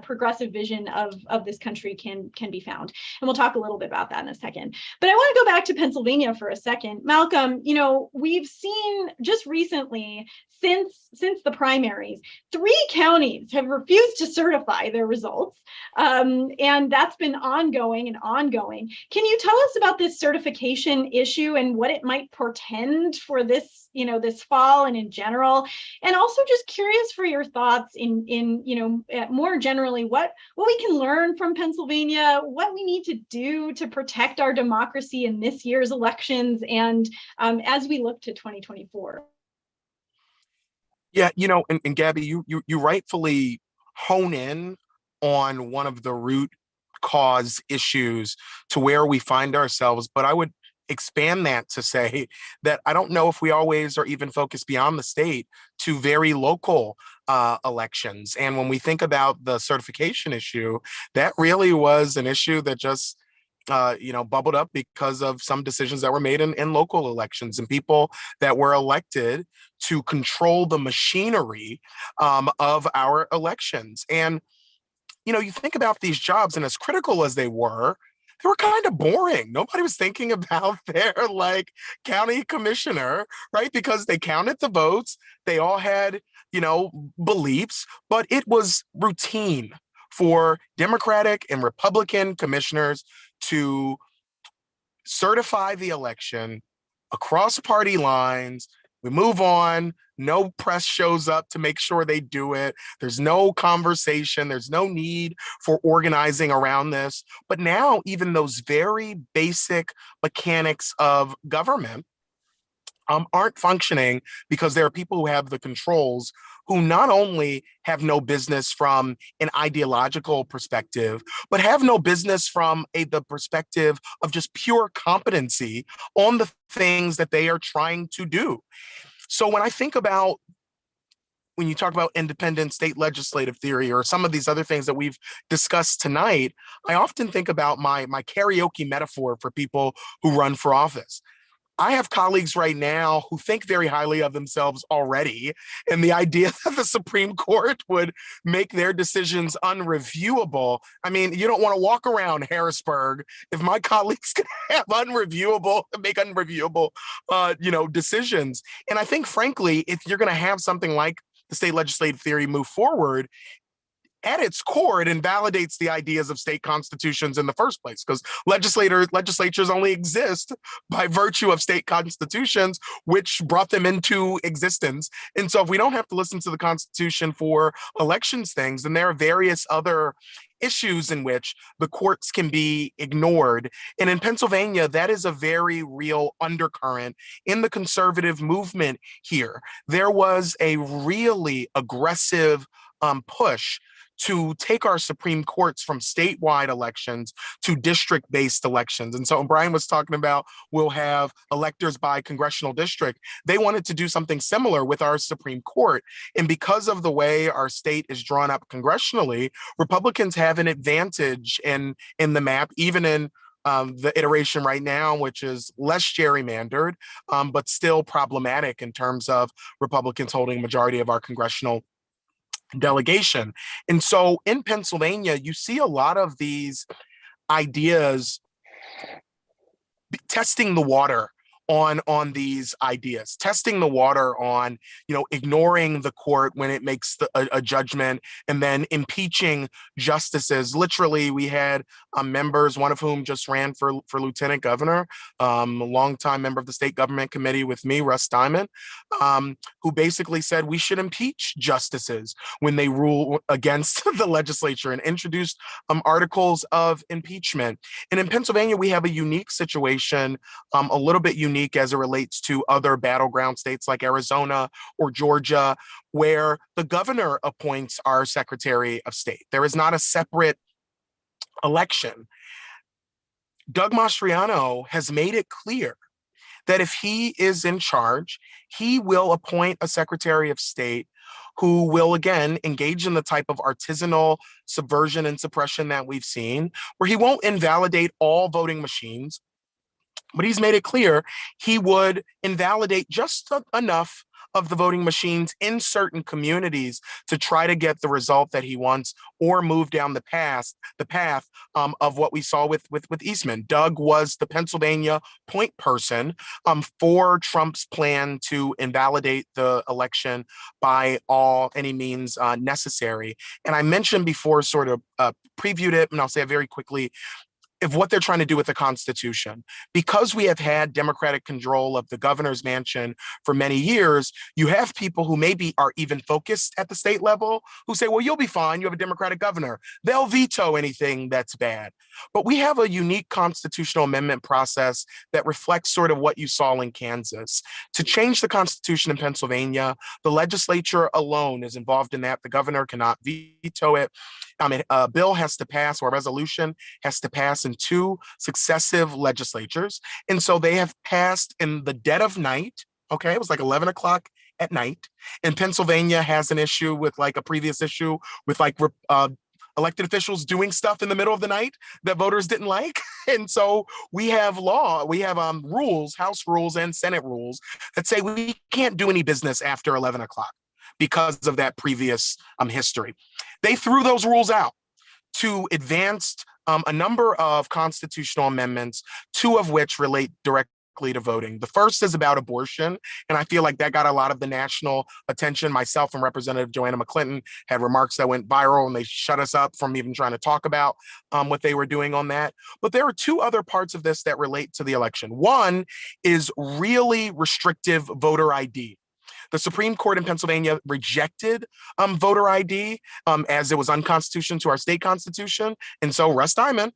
progressive vision of this country can be found. And we'll talk a little bit about that in a second. But I want to go back to Pennsylvania for a second. Malcolm, we've seen just recently, since the primaries, 3 counties have refused to certify their results. And that's been ongoing. Can you tell us about this certification issue and what it might portend for this this fall and in general? And also just curious for your thoughts in more generally, what we can learn from Pennsylvania, what we need to do to protect our democracy in this year's elections and as we look to 2024. Yeah, and Gabby, you rightfully hone in on one of the root cause issues to where we find ourselves, but I would expand that to say that I don't know if we always are even focused beyond the state to very local elections. And when we think about the certification issue, that really was an issue that just bubbled up because of some decisions that were made in local elections and people that were elected to control the machinery of our elections. And, you think about these jobs, and as critical as they were kind of boring. Nobody was thinking about their county commissioner, right? Because they counted the votes. They all had, beliefs, but it was routine for Democratic and Republican commissioners to certify the election across party lines. We move on. No press shows up to make sure they do it. There's no conversation. There's no need for organizing around this. But now, even those very basic mechanics of government aren't functioning because there are people who have the controls who not only have no business from an ideological perspective, but have no business from the perspective of just pure competency on the things that they are trying to do. So when I think about, when you talk about independent state legislative theory or some of these other things that we've discussed tonight, I often think about my karaoke metaphor for people who run for office. I have colleagues right now who think very highly of themselves already, and the idea that the Supreme Court would make their decisions unreviewable. I mean, you don't want to walk around Harrisburg if my colleagues can have make unreviewable, decisions. And I think, frankly, if you're going to have something like the state legislative theory move forward, at its core, it invalidates the ideas of state constitutions in the first place, because legislatures only exist by virtue of state constitutions, which brought them into existence. And so if we don't have to listen to the Constitution for elections things, then there are various other issues in which the courts can be ignored. And in Pennsylvania, that is a very real undercurrent in the conservative movement here. There was a really aggressive push to take our Supreme Courts from statewide elections to district-based elections. And so when Brian was talking about we'll have electors by congressional district, they wanted to do something similar with our Supreme Court. And because of the way our state is drawn up congressionally, Republicans have an advantage in the map, even in the iteration right now, which is less gerrymandered, but still problematic in terms of Republicans holding a majority of our congressional delegation. And so in Pennsylvania, you see a lot of these ideas testing the water on these ideas, testing the water on, ignoring the court when it makes a judgment and then impeaching justices. Literally, we had members, one of whom just ran for lieutenant governor, a longtime member of the state government committee with me, Russ Diamond, who basically said we should impeach justices when they rule against the legislature and introduced articles of impeachment. And in Pennsylvania, we have a unique situation, a little bit unique unique as it relates to other battleground states like Arizona or Georgia, where the governor appoints our Secretary of State. There is not a separate election. Doug Mastriano has made it clear that if he is in charge, he will appoint a Secretary of State who will, again, engage in the type of artisanal subversion and suppression that we've seen, where he won't invalidate all voting machines, but he's made it clear he would invalidate just enough of the voting machines in certain communities to try to get the result that he wants, or move down the path of what we saw with Eastman. Doug was the Pennsylvania point person for Trump's plan to invalidate the election by any means necessary. And I mentioned before, sort of previewed it, and I'll say it very quickly, of what they're trying to do with the Constitution. Because we have had Democratic control of the governor's mansion for many years, you have people who maybe are even focused at the state level who say, well, you'll be fine, you have a Democratic governor. They'll veto anything that's bad. But we have a unique constitutional amendment process that reflects sort of what you saw in Kansas. To change the Constitution in Pennsylvania, the legislature alone is involved in that. The governor cannot veto it. A bill has to pass, or a resolution has to pass in 2 successive legislatures. And so they have passed in the dead of night. Okay, it was like 11 o'clock at night. And Pennsylvania has an issue with like a previous issue with like elected officials doing stuff in the middle of the night that voters didn't like. And so we have rules, House rules and Senate rules that say we can't do any business after 11 o'clock because of that previous history. They threw those rules out to advance a number of constitutional amendments, 2 of which relate directly to voting. The first is about abortion, and I feel like that got a lot of the national attention. Myself and Representative Joanna McClinton had remarks that went viral, and they shut us up from even trying to talk about what they were doing on that. But there are 2 other parts of this that relate to the election. One is really restrictive voter ID. The Supreme Court in Pennsylvania rejected voter ID as it was unconstitutional to our state constitution. And so Russ Diamond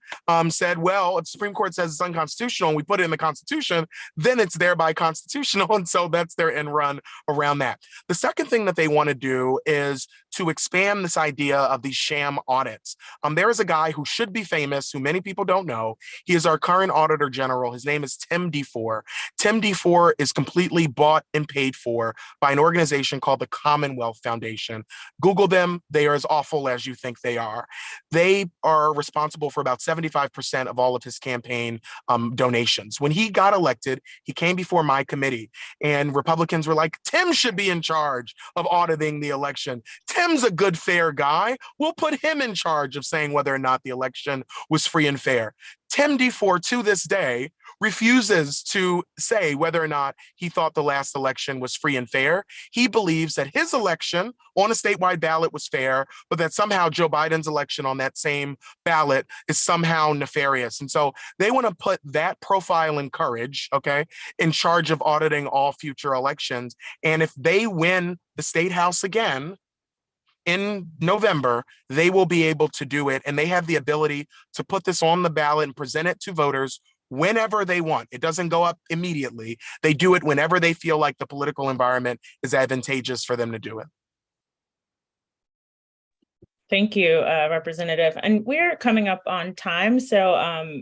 said, well, if the Supreme Court says it's unconstitutional and we put it in the Constitution, then it's thereby constitutional. And so that's their end run around that. The second thing that they want to do is to expand this idea of these sham audits. There is a guy who should be famous, who many people don't know. He is our current Auditor General. His name is Tim DeFore. Tim DeFore is completely bought and paid for by an organization called the Commonwealth Foundation. Google them. They are as awful as you think they are. They are responsible for about 75% of all of his campaign donations. When he got elected, he came before my committee, and Republicans were like, Tim should be in charge of auditing the election. Tim's a good, fair guy. We'll put him in charge of saying whether or not the election was free and fair. Tim DeFore, to this day, refuses to say whether or not he thought the last election was free and fair. He believes that his election on a statewide ballot was fair, but that somehow Joe Biden's election on that same ballot is somehow nefarious. And so they want to put that profile and courage, okay, in charge of auditing all future elections. And if they win the state house again in November, they will be able to do it. And they have the ability to put this on the ballot and present it to voters whenever they want. It doesn't go up immediately. They do it whenever they feel like the political environment is advantageous for them to do it. Thank you, Representative. And we're coming up on time, so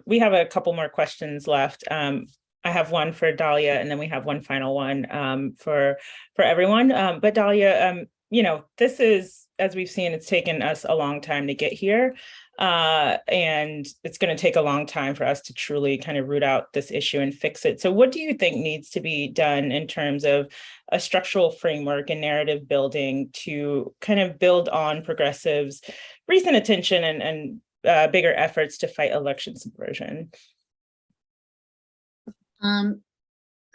we have a couple more questions left. I have one for Dahlia, and then we have one final one for everyone. But Dahlia, this is, as we've seen, it's taken us a long time to get here. And it's going to take a long time for us to truly kind of root out this issue and fix it. So what do you think needs to be done in terms of a structural framework and narrative building to kind of build on progressives' recent attention and bigger efforts to fight election subversion?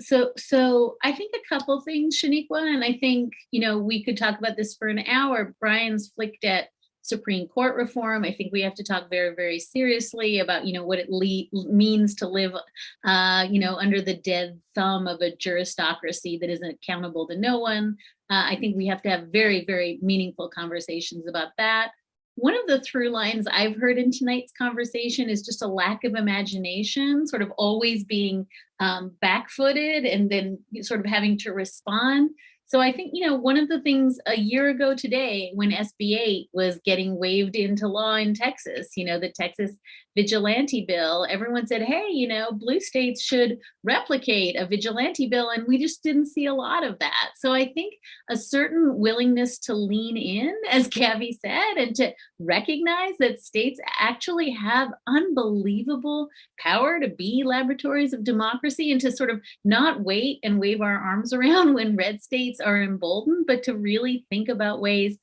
So I think a couple things, Shaniqua, and I think, we could talk about this for an hour. Brian's flicked at Supreme Court reform. I think we have to talk very, very seriously about, what it means to live, under the dead thumb of a juristocracy that isn't accountable to no one. I think we have to have very, very meaningful conversations about that. one of the through lines I've heard in tonight's conversation is just a lack of imagination, sort of always being back-footed and then sort of having to respond. So I think, one of the things a year ago today, when SB 8 was getting waved into law in Texas, the Texas vigilante bill, everyone said, hey, blue states should replicate a vigilante bill. And we just didn't see a lot of that. So I think a certain willingness to lean in, as Gabby said, and to recognize that states actually have unbelievable power to be laboratories of democracy, and to sort of not wait and wave our arms around when red states are emboldened, but to really think about ways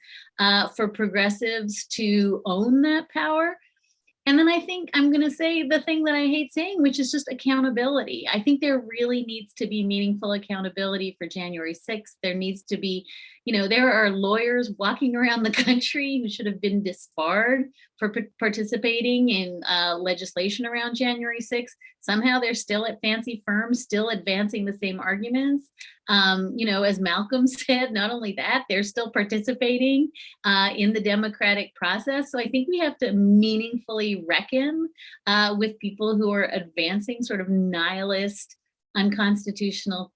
for progressives to own that power. And then I think I'm going to say the thing that I hate saying, which is just accountability. I think there really needs to be meaningful accountability for January 6th. There needs to be, there are lawyers walking around the country who should have been disbarred for participating in legislation around January 6th. Somehow they're still at fancy firms, still advancing the same arguments. As Malcolm said, not only that, they're still participating in the democratic process. So I think we have to meaningfully reckon with people who are advancing sort of nihilist, unconstitutional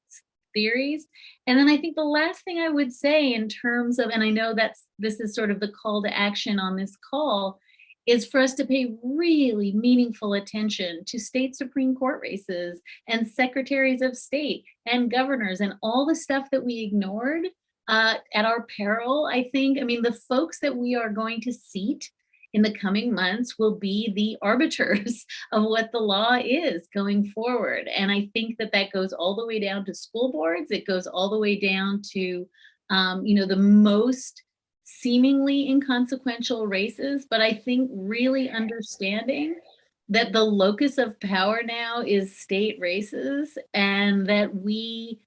theories. And then I think the last thing I would say in terms of, and I know this is sort of the call to action on this call, is for us to pay really meaningful attention to state Supreme Court races and secretaries of state and governors and all the stuff that we ignored at our peril. I mean, the folks that we are going to seat in the coming months will be the arbiters of what the law is going forward. And I think that goes all the way down to school boards. It goes all the way down to, the most seemingly inconsequential races. But I think really understanding that the locus of power now is state races, and that we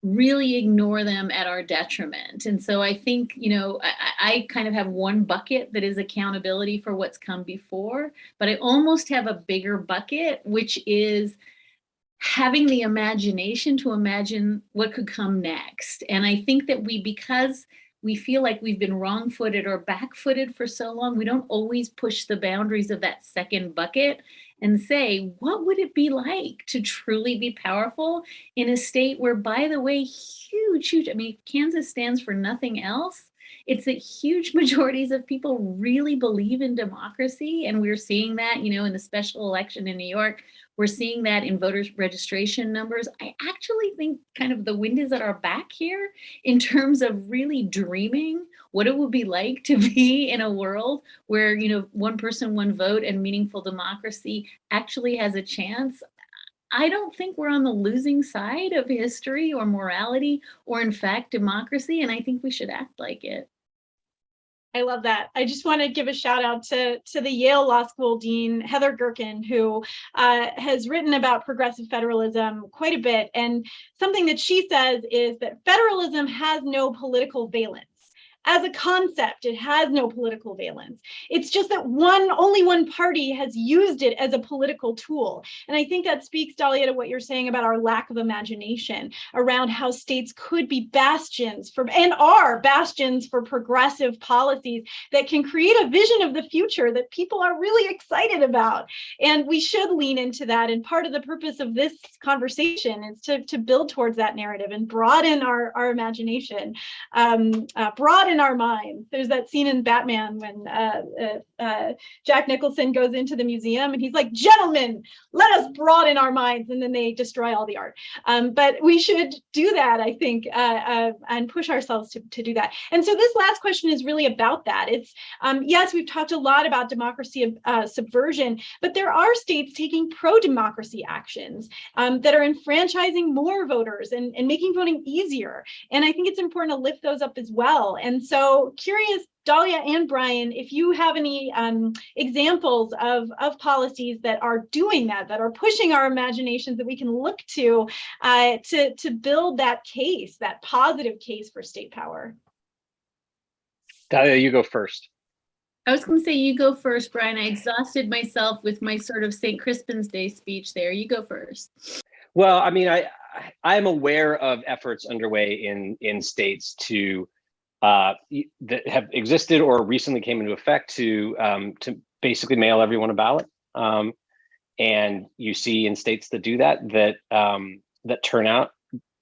really ignore them at our detriment. And so I think, I kind of have one bucket that is accountability for what's come before, but I almost have a bigger bucket, which is having the imagination to imagine what could come next. And I think that because we feel like we've been wrong-footed or back-footed for so long, we don't always push the boundaries of that second bucket and say, what would it be like to truly be powerful in a state where, by the way, huge, I mean, Kansas stands for nothing else. It's that huge majorities of people really believe in democracy. And we're seeing that, in the special election in New York. We're seeing that in voters registration numbers. I actually think kind of the wind is at our back here in terms of really dreaming what it would be like to be in a world where, one person, one vote and meaningful democracy actually has a chance. I don't think we're on the losing side of history or morality or, in fact, democracy. And I think we should act like it. I love that. I just want to give a shout out to the Yale Law School Dean, Heather Gerken, who has written about progressive federalism quite a bit. And something that she says is that federalism has no political valence. As a concept, it has no political valence. It's just that only one party has used it as a political tool. And I think that speaks, Dahlia, to what you're saying about our lack of imagination around how states could be bastions and are bastions for progressive policies that can create a vision of the future that people are really excited about. And we should lean into that. And part of the purpose of this conversation is to build towards that narrative and broaden our imagination, broaden our minds. There's that scene in Batman when Jack Nicholson goes into the museum and he's like, gentlemen, let us broaden our minds, and then they destroy all the art. But we should do that, I think, and push ourselves to do that. And so this last question is really about that. It's, yes, we've talked a lot about democracy subversion, but there are states taking pro-democracy actions that are enfranchising more voters and making voting easier. And I think it's important to lift those up as well. And so curious, Dahlia and Brian, if you have any examples of policies that are doing that are pushing our imaginations that we can look to build that case, that positive case for state power. Dahlia, you go first. I was going to say you go first, Brian. I exhausted myself with my sort of St. Crispin's Day speech there. You go first. Well, I mean, I'm aware of efforts underway in states to that have existed or recently came into effect to basically mail everyone a ballot. And you see in states that do that, that turnout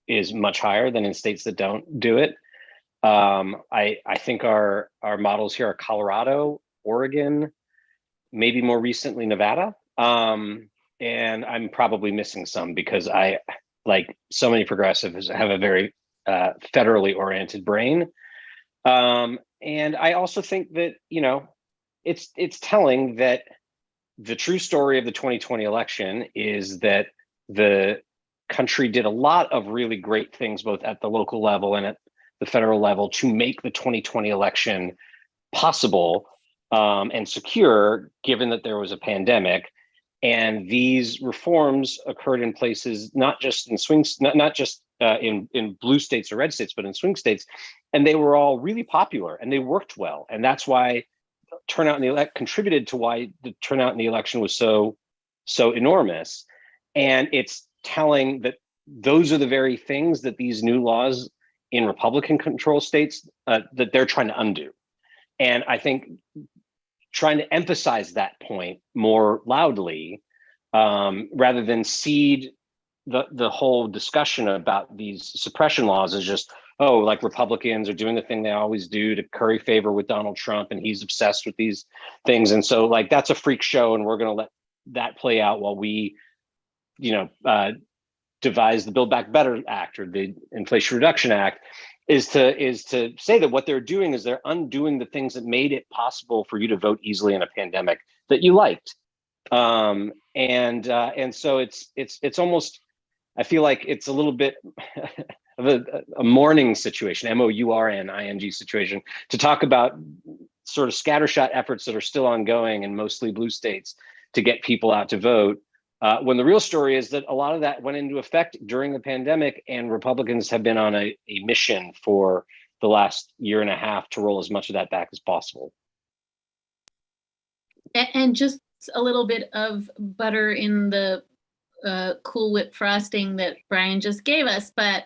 is much higher than in states that don't do it. I think our models here are Colorado, Oregon, maybe more recently Nevada. And I'm probably missing some because I, like so many progressives, have a very federally oriented brain. And I also think that, it's telling that the true story of the 2020 election is that the country did a lot of really great things, both at the local level and at the federal level, to make the 2020 election possible and secure, given that there was a pandemic. And these reforms occurred in places, not just in swings, not just in blue states or red states, but in swing states. And they were all really popular and they worked well. And that's why turnout in the contributed to why the turnout in the election was so enormous. And it's telling that those are the very things that these new laws in Republican controlled states that they're trying to undo. And I think trying to emphasize that point more loudly, rather than seed the whole discussion about these suppression laws as just, oh, like Republicans are doing the thing they always do to curry favor with Donald Trump, and he's obsessed with these things. And so like, that's a freak show, and we're going to let that play out while we, devise the Build Back Better Act or the Inflation Reduction Act, is to say that what they're doing is they're undoing the things that made it possible for you to vote easily in a pandemic that you liked. And so it's almost, I feel like it's a little bit of a mourning situation, mourning situation, to talk about sort of scattershot efforts that are still ongoing in mostly blue states to get people out to vote. When the real story is that a lot of that went into effect during the pandemic, and Republicans have been on a mission for the last year and a half to roll as much of that back as possible. And just a little bit of butter in the Cool Whip frosting that Brian just gave us. But,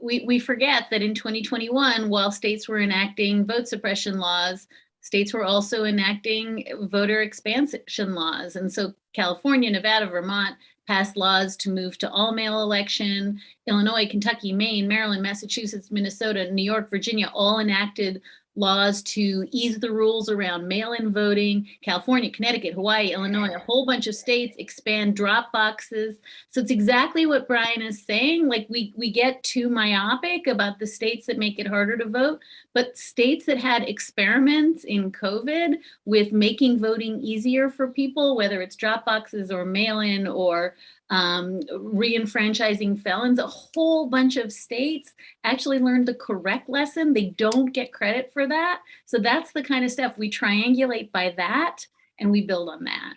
we forget that in 2021, while states were enacting vote suppression laws, states were also enacting voter expansion laws. And so California, Nevada, Vermont passed laws to move to all mail election. Illinois, Kentucky, Maine, Maryland, Massachusetts, Minnesota, New York, Virginia all enacted laws to ease the rules around mail-in voting. California, Connecticut, Hawaii, Illinois, a whole bunch of states expand drop boxes. So it's exactly what Brian is saying. Like we get too myopic about the states that make it harder to vote, but states that had experiments in COVID with making voting easier for people, whether it's drop boxes or mail-in or re-enfranchising felons, a whole bunch of states actually learned the correct lesson. They don't get credit for that. So that's the kind of stuff we triangulate by that, and we build on that.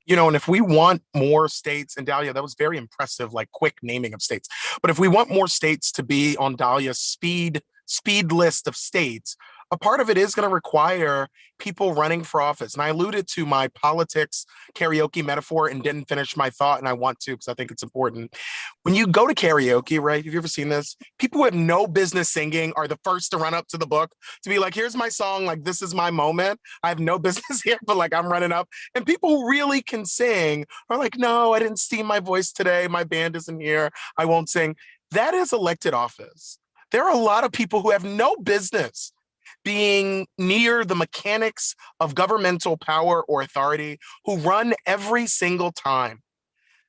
And if we want more states, and Dahlia, that was very impressive, like quick naming of states. But if we want more states to be on Dahlia's speed list of states, a part of it is going to require people running for office. And I alluded to my politics karaoke metaphor and didn't finish my thought, and I want to because I think it's important. When you go to karaoke, right? Have you ever seen this? People who have no business singing are the first to run up to the book to be like, here's my song, like this is my moment. I have no business here, but like I'm running up. And people who really can sing are like, no, I didn't steam my voice today. My band isn't here. I won't sing. That is elected office. There are a lot of people who have no business being near the mechanics of governmental power or authority, who run every single time.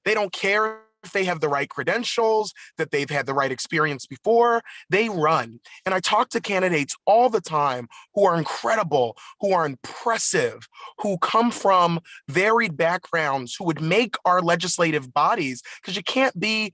They don't care if they have the right credentials, that they've had the right experience before, they run. And I talk to candidates all the time who are incredible, who are impressive, who come from varied backgrounds, who would make our legislative bodies, because you can't be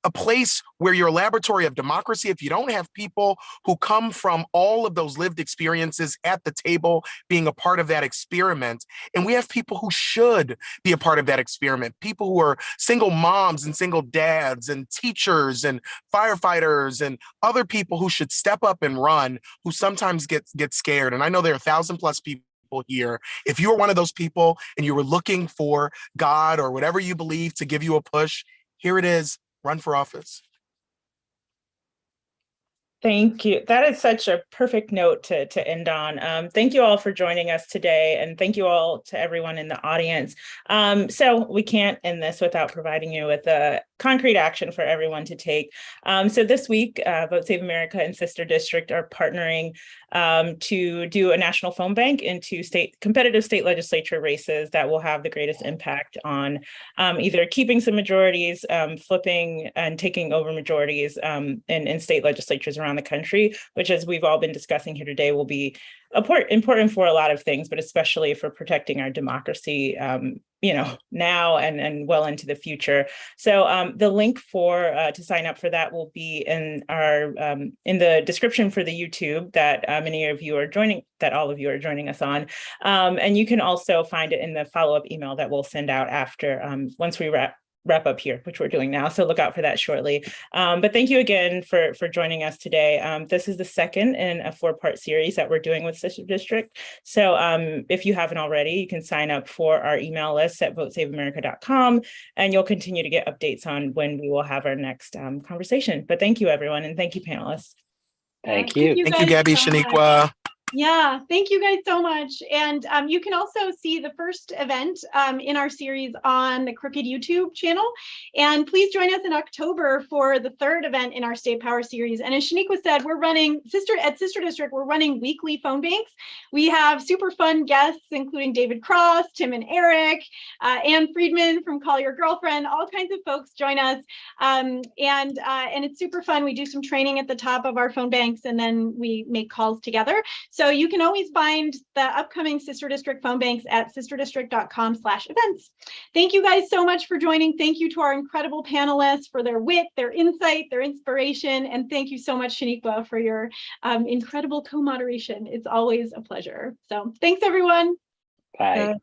a place where you're a laboratory of democracy if you don't have people who come from all of those lived experiences at the table being a part of that experiment. And we have people who should be a part of that experiment, people who are single moms and single dads and teachers and firefighters and other people who should step up and run, who sometimes get scared. And I know there are 1,000+ people here. If you were one of those people and you were looking for God or whatever you believe to give you a push, here it is. Run for office. Thank you. That is such a perfect note to end on. Thank you all for joining us today, and thank you all to everyone in the audience. So we can't end this without providing you with a concrete action for everyone to take. So this week, Vote Save America and Sister District are partnering to do a national phone bank into competitive state legislature races that will have the greatest impact on either keeping some majorities, flipping and taking over majorities in state legislatures around the country, which, as we've all been discussing here today, will be important for a lot of things, but especially for protecting our democracy, now and well into the future. So the link to sign up for that will be in our in the description for the YouTube that all of you are joining us on, and you can also find it in the follow-up email that we'll send out after once we wrap up here, which we're doing now. So look out for that shortly. But thank you again for joining us today. This is the second in a 4-part series that we're doing with Sister District. So if you haven't already, you can sign up for our email list at votesaveamerica.com, and you'll continue to get updates on when we will have our next conversation. But thank you, everyone. And thank you, panelists. Thank you. Thank you, Gabby, Shaniqua. Yeah, thank you guys so much. And you can also see the first event in our series on the Crooked YouTube channel. And please join us in October for the third event in our State Power series. And as Shaniqua said, we're running at Sister District, we're running weekly phone banks. We have super fun guests, including David Cross, Tim and Eric, Ann Friedman from Call Your Girlfriend, all kinds of folks join us. And it's super fun. We do some training at the top of our phone banks, and then we make calls together. So you can always find the upcoming Sister District phone banks at sisterdistrict.com/events. Thank you guys so much for joining. Thank you to our incredible panelists for their wit, their insight, their inspiration. And thank you so much, Shaniqua, for your incredible co-moderation. It's always a pleasure. So thanks, everyone. Bye.